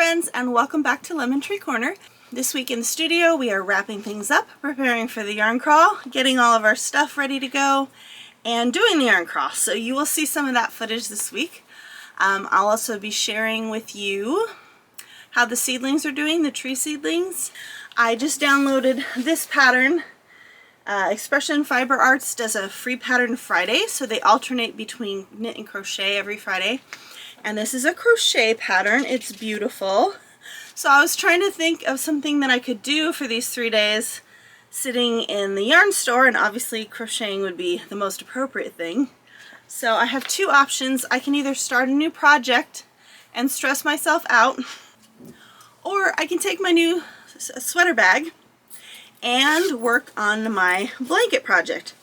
friends, and welcome back to Lemon Tree Corner. This week in the studio we are wrapping things up, preparing for the yarn crawl, getting all of our stuff ready to go, and doing the yarn crawl. So you will see some of that footage this week. I'll also be sharing with you how the seedlings are doing, the tree seedlings. I just downloaded this pattern. Expression Fiber Arts does a free pattern Friday, so they alternate between knit and crochet every Friday. And this is a crochet pattern. It's beautiful. So I was trying to think of something that I could do for these 3 days sitting in the yarn store, and obviously crocheting would be the most appropriate thing. So I have two options. I can either start a new project and stress myself out, or I can take my new sweater bag and work on my blanket project,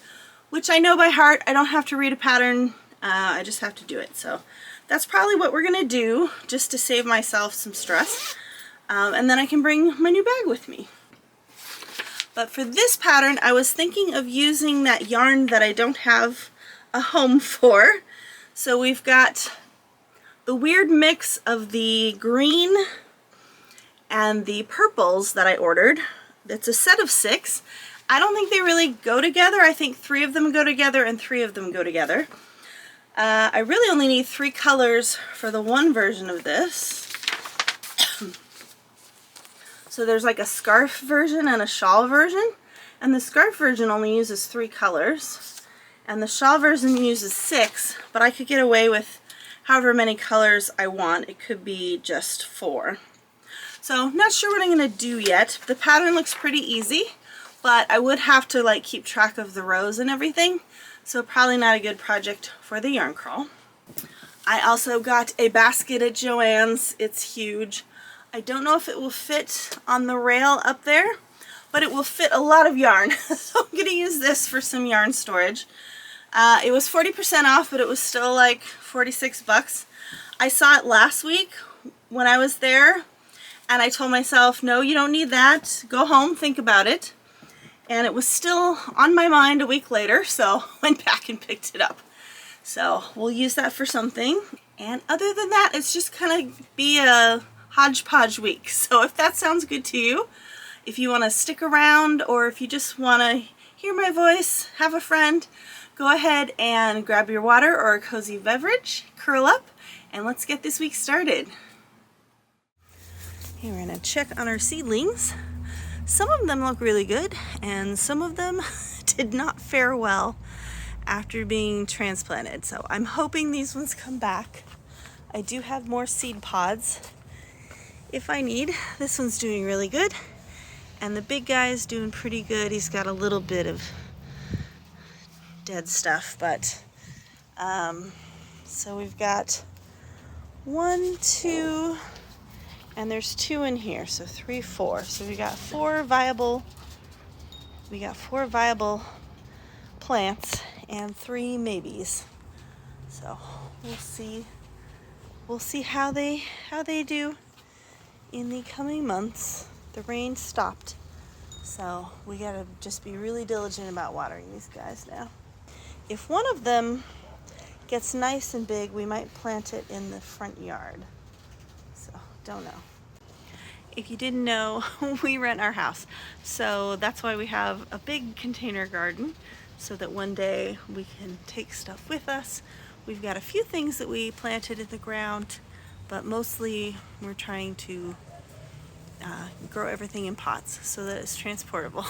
which I know by heart. I don't have to read a pattern, I just have to do it. So that's probably what we're gonna do, just to save myself some stress, and then I can bring my new bag with me. But for this pattern I was thinking of using that yarn that I don't have a home for. So we've got the weird mix of the green and the purples that I ordered. It's a set of 6. I don't think they really go together. I think 3 of them go together and 3 of them go together. I really only need 3 colors for the one version of this. So there's like a scarf version and a shawl version, and the scarf version only uses 3 colors, and the shawl version uses 6, but I could get away with however many colors I want. It could be just 4. So not sure what I'm going to do yet. The pattern looks pretty easy, but I would have to like keep track of the rows and everything, so probably not a good project for the yarn crawl. I also got a basket at Joann's. It's huge. I don't know if it will fit on the rail up there, but it will fit a lot of yarn. So I'm going to use this for some yarn storage. It was 40% off, but it was still like 46 bucks. I saw it last week when I was there, and I told myself, no, you don't need that. Go home, think about it. And it was still on my mind a week later, so I went back and picked it up. So we'll use that for something. And other than that, it's just kind of be a hodgepodge week. So if that sounds good to you, if you want to stick around, or if you just want to hear my voice, have a friend, go ahead and grab your water or a cozy beverage, curl up, and let's get this week started. Okay, we're going to check on our seedlings. Some of them look really good, and some of them did not fare well after being transplanted. So I'm hoping these ones come back. I do have more seed pods if I need. This one's doing really good, and the big guy is doing pretty good. He's got a little bit of dead stuff, but so we've got 1, 2, and there's 2 in here, so 3, 4. So we got 4 viable plants and 3 maybes. So we'll see how they do in the coming months. The rain stopped, so we gotta just be really diligent about watering these guys now. If one of them gets nice and big, we might plant it in the front yard. So, don't know. If you didn't know, we rent our house. So that's why we have a big container garden, so that one day we can take stuff with us. We've got a few things that we planted in the ground, but mostly we're trying to grow everything in pots so that it's transportable.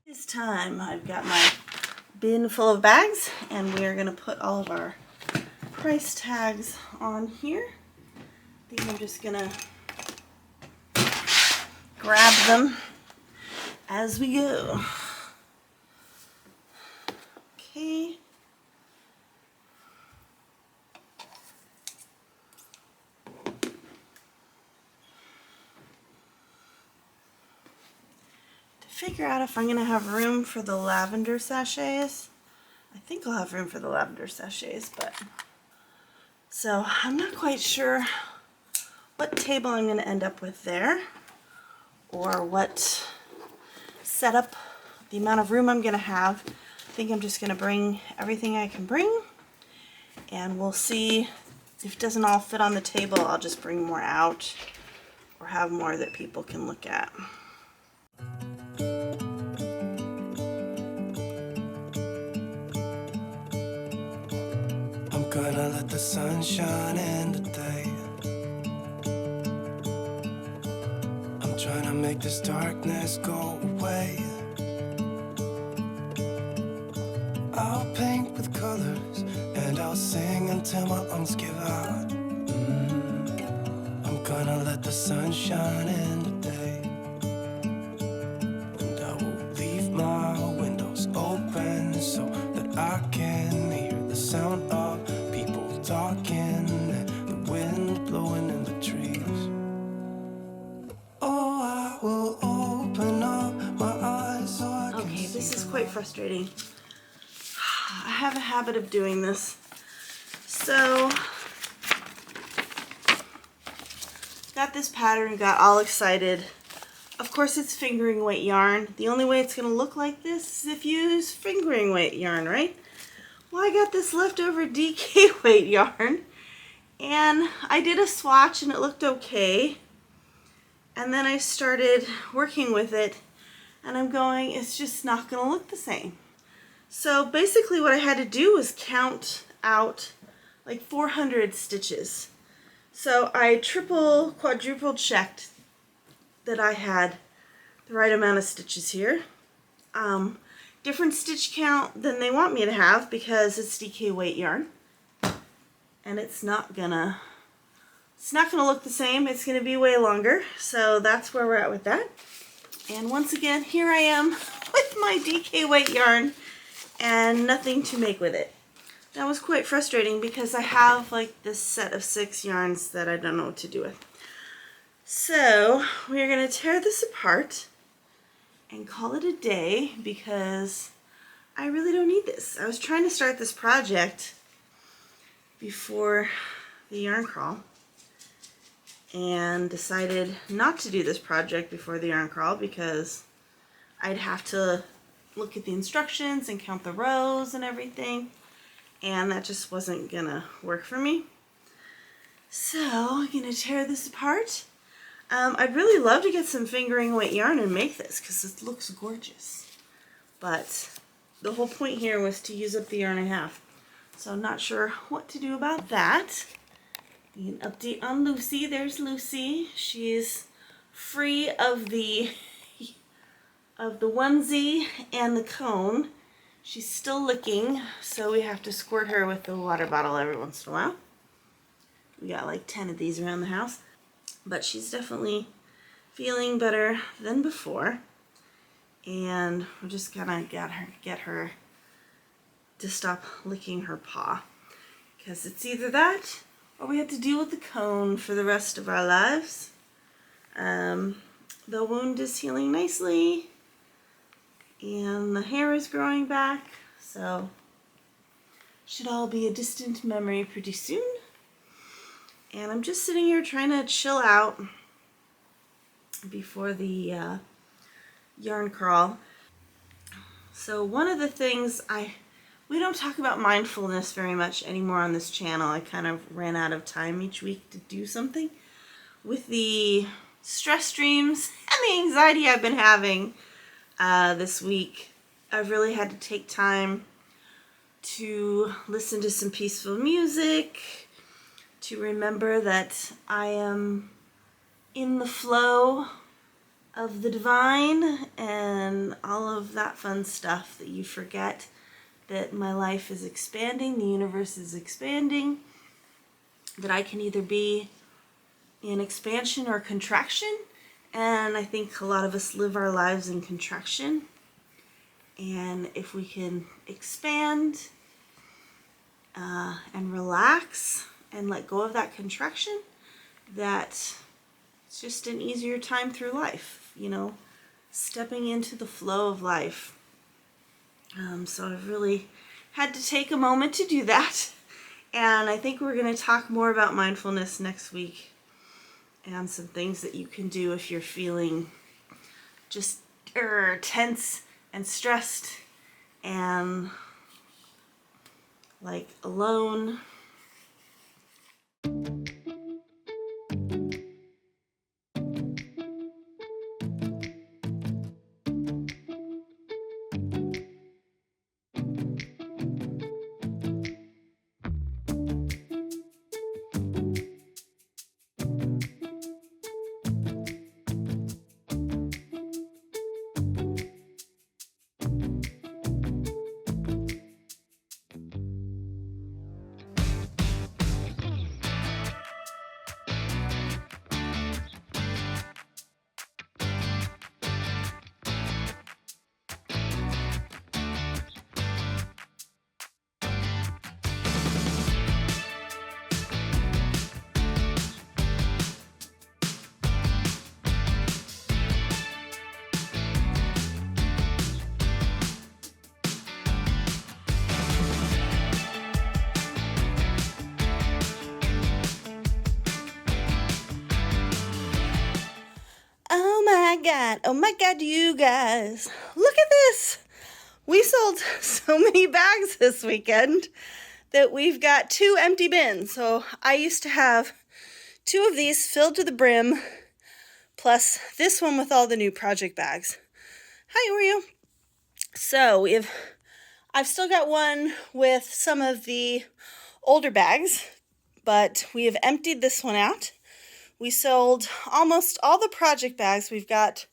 This time I've got my bin full of bags, and we are going to put all of our price tags on here. I think I'm just going to grab them as we go. Okay. Figure out if I'm going to have room for the lavender sachets. I think I'll have room for the lavender sachets, but so I'm not quite sure what table I'm going to end up with there, or what setup, the amount of room I'm going to have. I think I'm just going to bring everything I can bring, and we'll see if it doesn't all fit on the table. I'll just bring more out. or have more that people can look at. I'm gonna let the sun shine in today. I'm trying to make this darkness go away. I'll paint with colors and I'll sing until my lungs give out. I'm gonna let the sun shine in today. And I will leave my windows open so that I can hear the sound of people talking and the wind blowing in the trees. Oh, I will open up my eyes so I can Okay, see. this is quite frustrating. I have a habit of doing this. So, got this pattern, got all excited. Of course it's fingering weight yarn. The only way it's going to look like this is if you use fingering weight yarn, right? Well, I got this leftover DK weight yarn, and I did a swatch and it looked okay. And then I started working with it, and I'm going, it's just not going to look the same. So basically what I had to do was count out like 400 stitches. So I triple, quadruple checked that I had the right amount of stitches here. Different stitch count than they want me to have because it's DK weight yarn. And it's not gonna look the same. It's gonna be way longer. So that's where we're at with that. And once again, here I am with my DK weight yarn and nothing to make with it. That was quite frustrating because I have like this set of 6 yarns that I don't know what to do with. So we're going to tear this apart and call it a day because I really don't need this. I was trying to start this project before the yarn crawl and decided not to do this project before the yarn crawl because I'd have to look at the instructions and count the rows and everything, and that just wasn't gonna work for me. So I'm gonna tear this apart. I'd really love to get some fingering weight yarn and make this because it looks gorgeous, but the whole point here was to use up the yarn I have, so I'm not sure what to do about that. An update on Lucy. There's Lucy. She's free of the onesie and the cone. She's still licking, so we have to squirt her with the water bottle every once in a while. We got like 10 of these around the house, but she's definitely feeling better than before, and we're just gonna get her to stop licking her paw, because it's either that or we have to deal with the cone for the rest of our lives. The wound is healing nicely, and the hair is growing back, so should all be a distant memory pretty soon. And I'm just sitting here trying to chill out before the yarn crawl. So one of the things we don't talk about mindfulness very much anymore on this channel. I kind of ran out of time each week to do something. With the stress streams and the anxiety I've been having this week, I've really had to take time to listen to some peaceful music, to remember that I am in the flow of the divine and all of that fun stuff that you forget, that my life is expanding, the universe is expanding, that I can either be in expansion or contraction, and I think a lot of us live our lives in contraction. And if we can expand and relax and let go of that contraction, that it's just an easier time through life, you know, stepping into the flow of life. So I've really had to take a moment to do that, and I think we're going to talk more about mindfulness next week and some things that you can do if you're feeling just tense and stressed and like alone. oh my god, you guys, look at this. We sold so many bags this weekend that we've got 2 empty bins. So I used to have 2 of these filled to the brim, plus this one with all the new project bags. Hi, Oreo. So I've still got one with some of the older bags, but we have emptied this one out. We sold almost all the project bags. We've got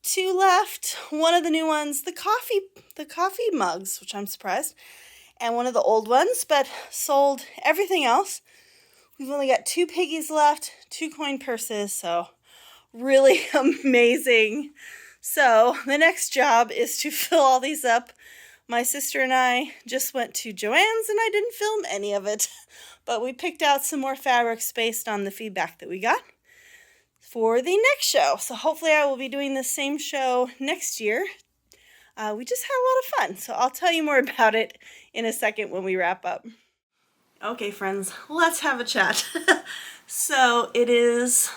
2 left, one of the new ones, the coffee mugs, which I'm surprised, and one of the old ones, but sold everything else. We've only got 2 piggies left, 2 coin purses, so really amazing. So the next job is to fill all these up. My sister and I just went to Joann's and I didn't film any of it, but we picked out some more fabrics based on the feedback that we got for the next show. So hopefully I will be doing the same show next year. We just had a lot of fun, so I'll tell you more about it in a second when we wrap up. Okay, friends, let's have a chat. So it is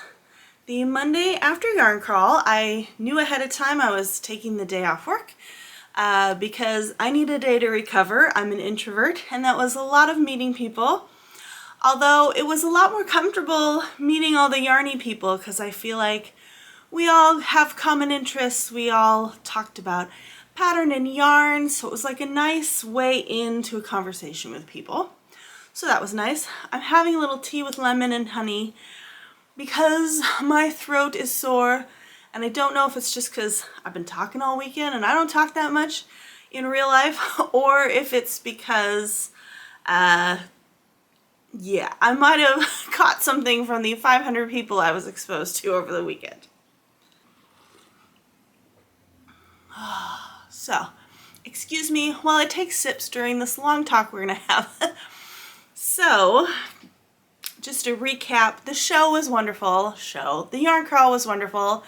the Monday after yarn crawl. I knew ahead of time I was taking the day off work because I need a day to recover. I'm an introvert, and that was a lot of meeting people. Although it was a lot more comfortable meeting all the yarny people because I feel like we all have common interests. We all talked about pattern and yarn, so it was like a nice way into a conversation with people. So that was nice. I'm having a little tea with lemon and honey because my throat is sore, and I don't know if it's just because I've been talking all weekend and I don't talk that much in real life, or if it's because, yeah, I might have caught something from the 500 people I was exposed to over the weekend. So, excuse me while I take sips during this long talk we're gonna have. So, just to recap, the show was wonderful. The yarn crawl was wonderful.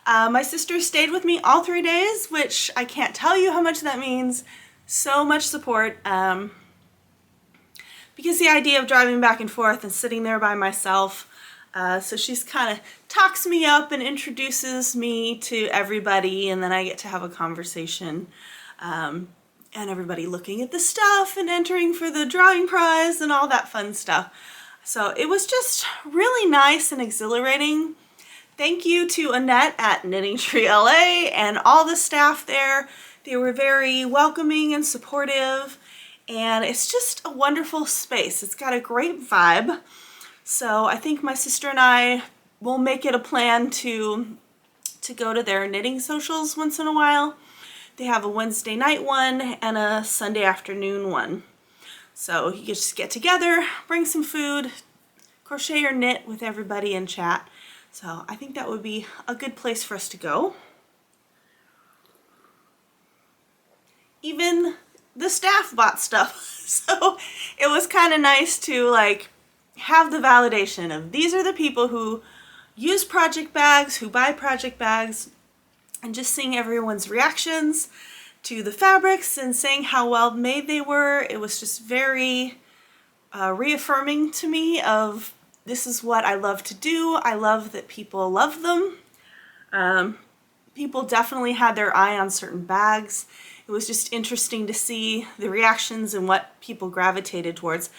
My sister stayed with me all 3 days, which I can't tell you how much that means. So much support. Because the idea of driving back and forth and sitting there by myself, so she's kind of talks me up and introduces me to everybody, and then I get to have a conversation, and everybody looking at the stuff and entering for the drawing prize and all that fun stuff. So it was just really nice and exhilarating. Thank you to Annette at Knitting Tree LA and all the staff there. They were very welcoming and supportive, and it's just a wonderful space. It's got a great vibe. So I think my sister and I will make it a plan to go to their knitting socials once in a while. They have a Wednesday night one and a Sunday afternoon one. So you just get together, bring some food, crochet or knit with everybody and chat. So I think that would be a good place for us to go. Even the staff bought stuff. So it was kind of nice to like have the validation of these are the people who use project bags, who buy project bags, and just seeing everyone's reactions to the fabrics and saying how well made they were. It was just very reaffirming to me of this is what I love to do. I love that people love them. People definitely had their eye on certain bags. It was just interesting to see the reactions and what people gravitated towards.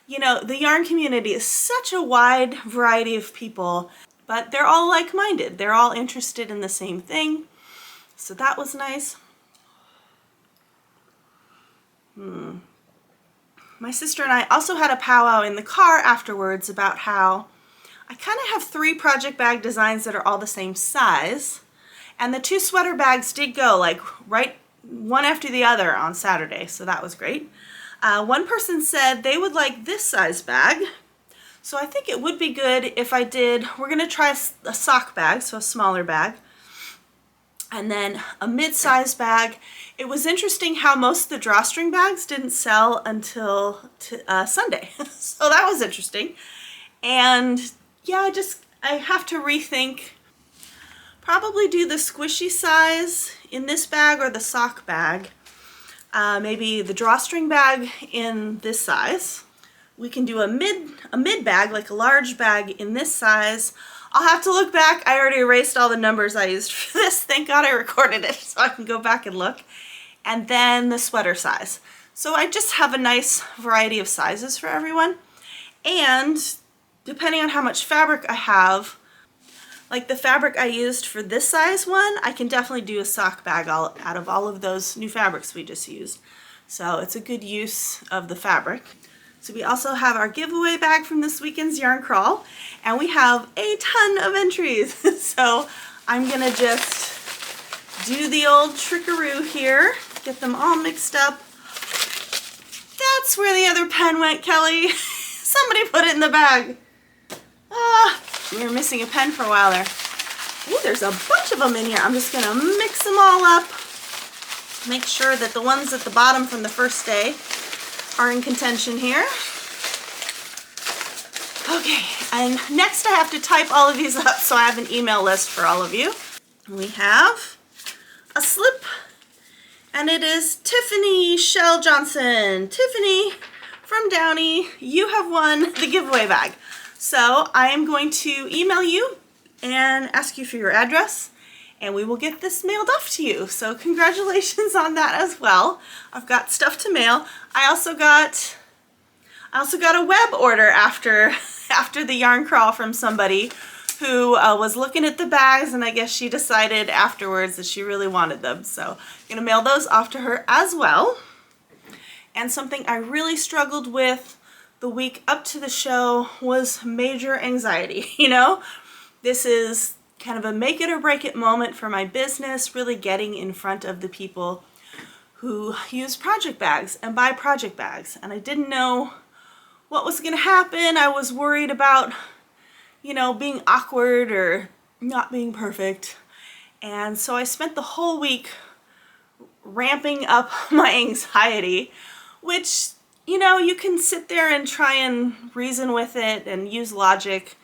You know, the yarn community is such a wide variety of people, but they're all like-minded. They're all interested in the same thing. So that was nice. My sister and I also had a powwow in the car afterwards about how I kind of have 3 project bag designs that are all the same size, and the 2 sweater bags did go like right one after the other on Saturday, so that was great. One person said they would like this size bag, so I think it would be good if I did, we're going to try a sock bag, so a smaller bag, and then a mid-size bag. It was interesting how most of the drawstring bags didn't sell until Sunday, so that was interesting. And yeah, I have to rethink, probably do the squishy size in this bag or the sock bag. Maybe the drawstring bag in this size. We can do a mid bag, like a large bag in this size, I'll have to look back. I already erased all the numbers I used for this. Thank God I recorded it so I can go back and look. And then the sweater size. So I just have a nice variety of sizes for everyone. And depending on how much fabric I have, like the fabric I used for this size one, I can definitely do a sock bag out of all of those new fabrics we just used. So it's a good use of the fabric. So we also have our giveaway bag from this weekend's yarn crawl, and we have a ton of entries. So I'm gonna just do the old trickaroo here, get them all mixed up. That's where the other pen went, Kelly. Somebody put it in the bag. Ah, we were missing a pen for a while there. Ooh, there's a bunch of them in here. I'm just gonna mix them all up. Make sure that the ones at the bottom from the first day are in contention here. Okay, and next I have to type all of these up so I have an email list for all of you. We have a slip, and it is Tiffany Shell Johnson. Tiffany from Downey, you have won the giveaway bag. So I am going to email you and ask you for your address, and we will get this mailed off to you. So congratulations on that as well. I've got stuff to mail. I also got a web order after the yarn crawl from somebody who was looking at the bags, and I guess she decided afterwards that she really wanted them. So I'm gonna mail those off to her as well. And something I really struggled with the week up to the show was major anxiety. You know, this is kind of a make it or break it moment for my business, really getting in front of the people who use project bags and buy project bags. And I didn't know what was going to happen. I was worried about, you know, being awkward or not being perfect. And so I spent the whole week ramping up my anxiety, which, you know, you can sit there and try and reason with it and use logic,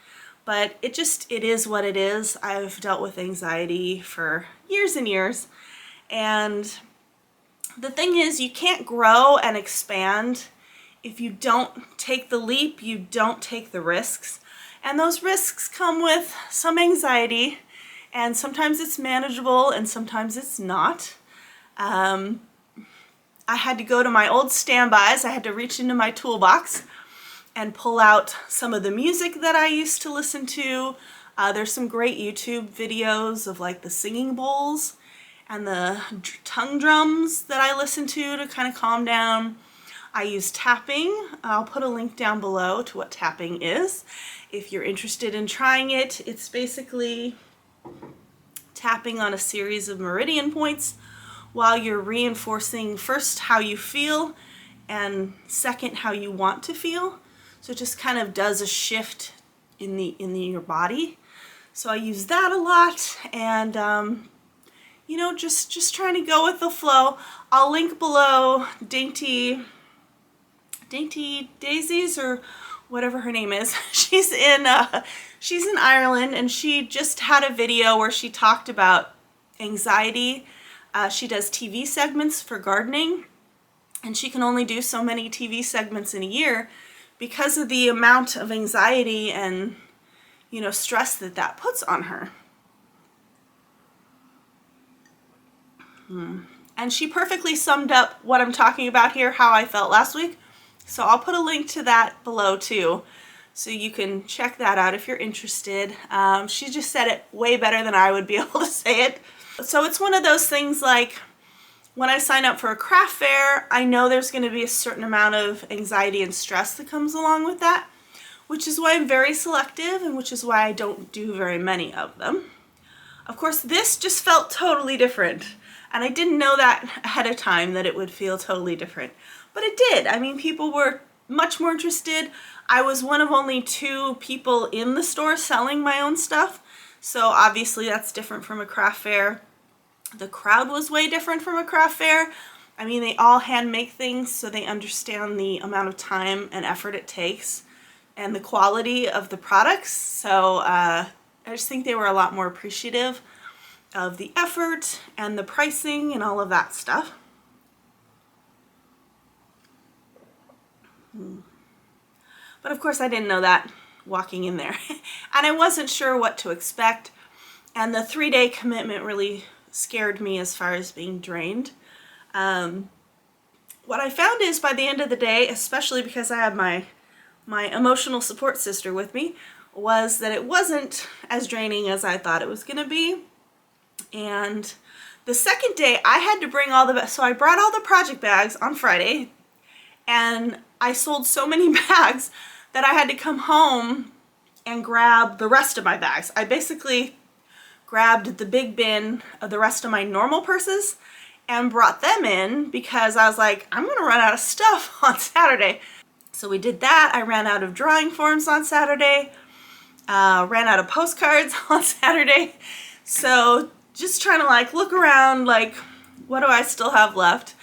but it is what it is. I've dealt with anxiety for years and years, and the thing is, you can't grow and expand if you don't take the leap, you don't take the risks. And those risks come with some anxiety, and sometimes it's manageable and sometimes it's not. I had to go to my old standbys. I had to reach into my toolbox and pull out some of the music that I used to listen to. There's some great YouTube videos of like the singing bowls and the tongue drums that I listen to kind of calm down. I use tapping. I'll put a link down below to what tapping is. If you're interested in trying it, it's basically tapping on a series of meridian points while you're reinforcing first how you feel and second how you want to feel. So it just kind of does a shift in your body. So I use that a lot, and you know, just trying to go with the flow. I'll link below Dainty Daisies, or whatever her name is. She's in Ireland, and she just had a video where she talked about anxiety. She does TV segments for gardening, and she can only do so many TV segments in a year because of the amount of anxiety and, you know, stress that puts on her. And she perfectly summed up what I'm talking about here, how I felt last week. So I'll put a link to that below too, so you can check that out if you're interested. She just said it way better than I would be able to say it. So it's one of those things like, when I sign up for a craft fair, I know there's going to be a certain amount of anxiety and stress that comes along with that, which is why I'm very selective, and which is why I don't do very many of them. Of course, this just felt totally different, and I didn't know that ahead of time, that it would feel totally different. But it did. I mean, people were much more interested. I was one of only 2 people in the store selling my own stuff, so obviously that's different from a craft fair. The crowd was way different from a craft fair. I mean, they all hand make things, so they understand the amount of time and effort it takes and the quality of the products. So I just think they were a lot more appreciative of the effort and the pricing and all of that stuff. But of course I didn't know that walking in there. and I wasn't sure what to expect, and the 3-day commitment really scared me as far as being drained. What I found is by the end of the day, especially because I had my emotional support sister with me, was that it wasn't as draining as I thought it was going to be. And the second day I had to bring so I brought all the project bags on Friday, and I sold so many bags that I had to come home and grab the rest of my bags. I basically grabbed the big bin of the rest of my normal purses and brought them in because I was like, I'm gonna run out of stuff on Saturday. So we did that. I ran out of drawing forms on Saturday, ran out of postcards on Saturday. So just trying to like look around, like what do I still have left?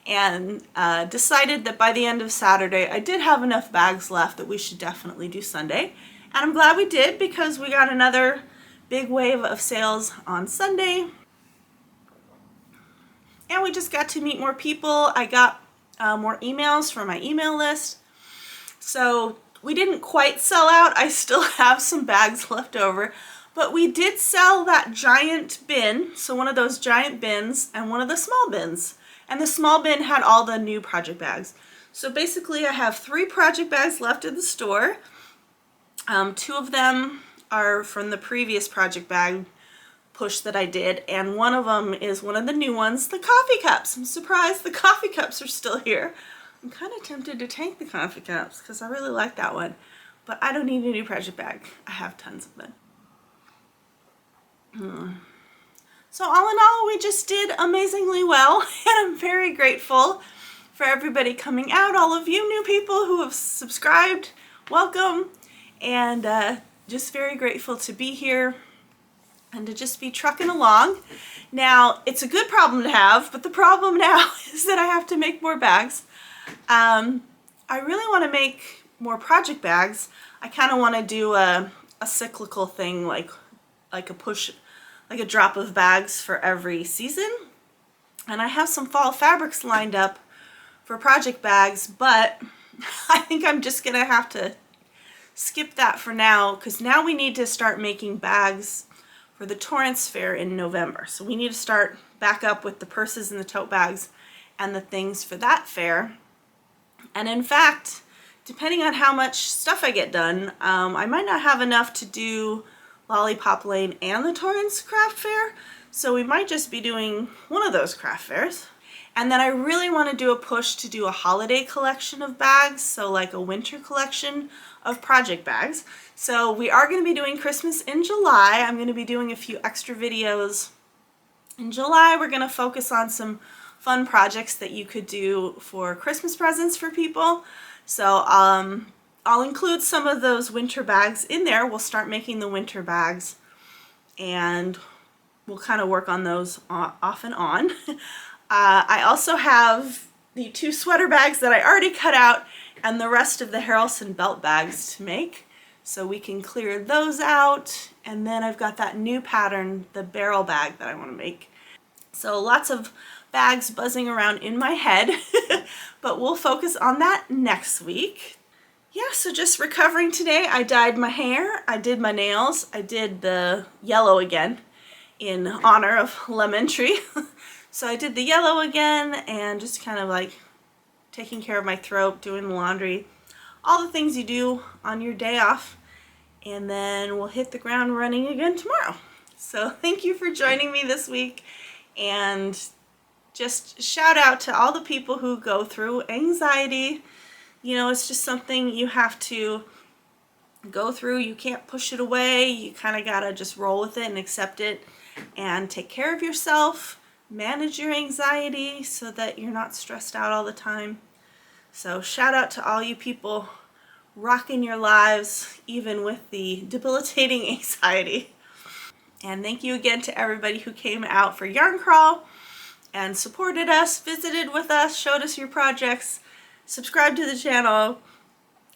And decided that by the end of Saturday I did have enough bags left that we should definitely do Sunday. And I'm glad we did, because we got another big wave of sales on Sunday. And we just got to meet more people. I got more emails for my email list. So we didn't quite sell out. I still have some bags left over. But we did sell that giant bin, so one of those giant bins and one of the small bins. And the small bin had all the new project bags. So basically I have 3 project bags left in the store. 2 of them are from the previous project bag push that I did, and one of them is one of the new ones, the coffee cups. I'm surprised the coffee cups are still here. I'm kind of tempted to take the coffee cups because I really like that one, but I don't need a new project bag. I have tons of them. So all in all, we just did amazingly well, and I'm very grateful for everybody coming out, all of you new people who have subscribed. Welcome, and just very grateful to be here and to just be trucking along. Now, it's a good problem to have, but the problem now is that I have to make more bags. I really want to make more project bags. I kind of want to do a cyclical thing, like a drop of bags for every season. And I have some fall fabrics lined up for project bags, but I think I'm just gonna have to skip that for now, because now we need to start making bags for the Torrance Fair in November. So we need to start back up with the purses and the tote bags and the things for that fair. And in fact, depending on how much stuff I get done, I might not have enough to do Lollipop Lane and the Torrance Craft Fair. So we might just be doing one of those craft fairs. And then I really want to do a push to do a holiday collection of bags, so like a winter collection of project bags. So we are going to be doing Christmas in July. I'm going to be doing a few extra videos. In July, we're going to focus on some fun projects that you could do for Christmas presents for people. So I'll include some of those winter bags in there. We'll start making the winter bags, and we'll kind of work on those off and on. I also have the 2 sweater bags that I already cut out and the rest of the Harrelson belt bags to make. So we can clear those out. And then I've got that new pattern, the barrel bag, that I want to make. So lots of bags buzzing around in my head, but we'll focus on that next week. Yeah, so just recovering today. I dyed my hair, I did my nails, I did the yellow again in honor of Lemon Tree. So I did the yellow again, and just kind of like taking care of my throat, doing the laundry, all the things you do on your day off, and then we'll hit the ground running again tomorrow. So thank you for joining me this week, and just shout out to all the people who go through anxiety. You know, it's just something you have to go through. You can't push it away. You kind of gotta just roll with it and accept it and take care of yourself. Manage your anxiety so that you're not stressed out all the time. So shout out to all you people rocking your lives even with the debilitating anxiety. And thank you again to everybody who came out for Yarn Crawl and supported us, visited with us, showed us your projects, subscribed to the channel.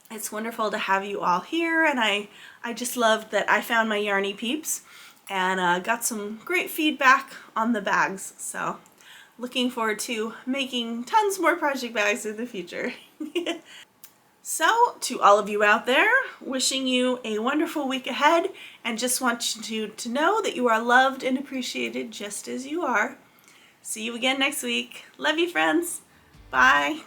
It's wonderful to have you all here, and I just loved that I found my yarny peeps and got some great feedback on the bags. So looking forward to making tons more project bags in the future. So, to all of you out there, wishing you a wonderful week ahead, and just want you to know that you are loved and appreciated just as you are. See you again next week. Love you, friends. Bye.